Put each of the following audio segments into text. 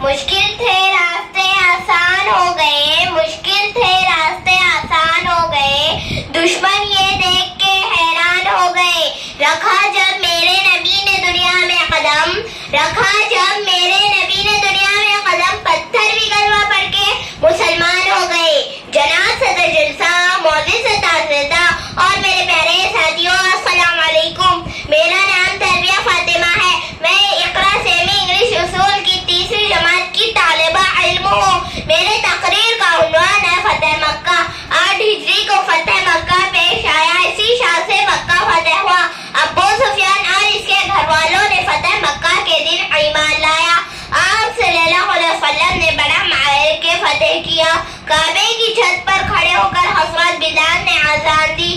مشکل تھے راستے آسان ہو گئے، مشکل تھے راستے آسان ہو گئے، دشمن یہ دیکھ کے حیران ہو گئے، رکھا جب میرے نبی نے دنیا میں قدم، رکھا جب میرے نبی نے دنیا میں قدم، پتھر بھی کلمہ پڑھ کے مسلمان ہو گئے۔ جناب صدر جلسہ، معزز اساتذہ اور میرے پیارے ساتھیوں، السلام علیکم۔ میرا نام تربیہ فاطمہ ہے۔ میں اقرا سیمی انگلش اصول کی تیسری جماعت کی طالبہ علم ہوں۔ میرے تقریر کا عنوان ہے فتح مکہ۔ 8 ہجری کو فتح مکہ پیش آیا، اسی شان سے مکہ فتح ہوا۔ ابو سفیان اور اس کے گھر والوں نے فتح مکہ کے دن ایمان لایا۔ آپ صلی اللہ علیہ وسلم نے بڑا معرکے فتح کیا۔ کعبے کی چھت پر کھڑے ہو کر حضرت بلال نے اذان دی،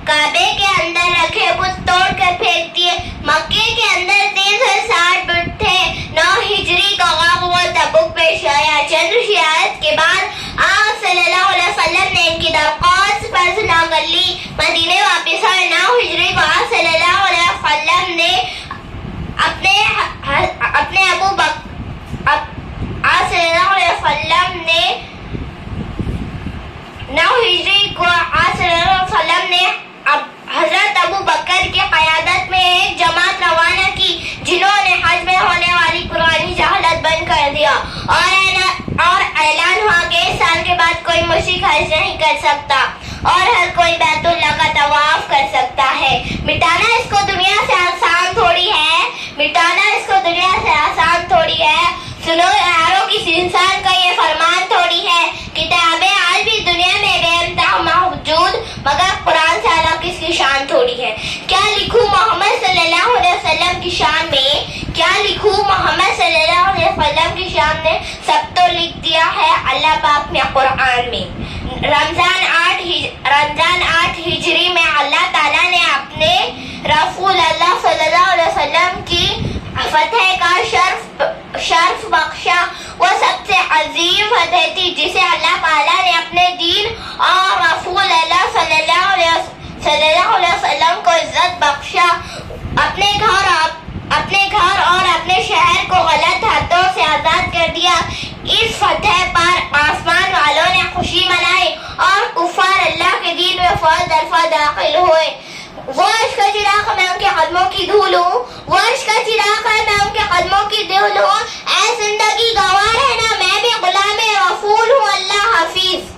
کعبے کے اندر رکھے بت توڑ کر پھینک دیے۔ مکے کے اندر 360 بت تھے۔ 9 ہجری کا غزوہ تبوک پیش آیا۔ چند شہادت کے بعد آپ صلی اللہ علیہ وسلم نے ان کی درخواست پر سنا کر لی، مدینے واپس آئے۔ 9 ہجری کو آپ صلی اللہ علیہ وسلم نے اپنے ابو بکر آپ صلی اللہ علیہ وسلم نے 9 ہجری کو آپ صلی اللہ علیہ وسلم نے حضرت ابو بکر کی قیادت میں ایک جماعت روانہ کی، جنہوں نے حج میں ہونے والی پرانی جہالت بند کر دیا اور اعلان ہوا کہ اس سال کے بعد کوئی مشرک حج نہیں کر سکتا اور ہر کوئی بیت اللہ کا طواف کر سکتا ہے۔ مٹانا اس کو دنیا سے آسان تھوڑی ہے، مٹانا اس کو دنیا سے آسان تھوڑی ہے۔ سنو یارو، کسی انسان کا یہ فرمان تھوڑی ہے۔ کتابیں آج بھی دنیا میں بے انتہا موجود، مگر قرآن سے الگ اس کی شان تھوڑی ہے۔ کیا لکھوں محمد صلی اللہ علیہ وسلم کی شان میں، کیا لکھوں محمد صلی اللہ علیہ وسلم کی شان میں؟ سب تو لکھ دیا ہے اللہ پاک نے قرآن میں۔ رمضان 8 ہجری میں اللہ تعالیٰ نے اپنے رسول اللہ صلی اللہ علیہ وسلم کی فتح کا شرف بخشا۔ وہ سب سے عظیم فتح تھی جسے اللہ تعالیٰ نے اپنے دین اور رسول اللہ صلی اللہ علیہ وسلم کو عزت بخشا۔ اپنے گھر اور اپنے شہر کو غلط ہاتھوں سے آزاد کر دیا۔ اس فتح پر آسمان والوں نے خوشی منائی اور کفار اللہ کے دین میں فوج در فوج داخل ہوئے۔ وہ عشق کا چراغ میں ان کے قدموں کی دھول ہوں، وہ عشق کا چراغ ہے میں ان کے قدموں کی دھول ہوں۔ اے زندگی گوار ہے نا، میں بھی غلام رسول ہوں۔ اللہ حافظ۔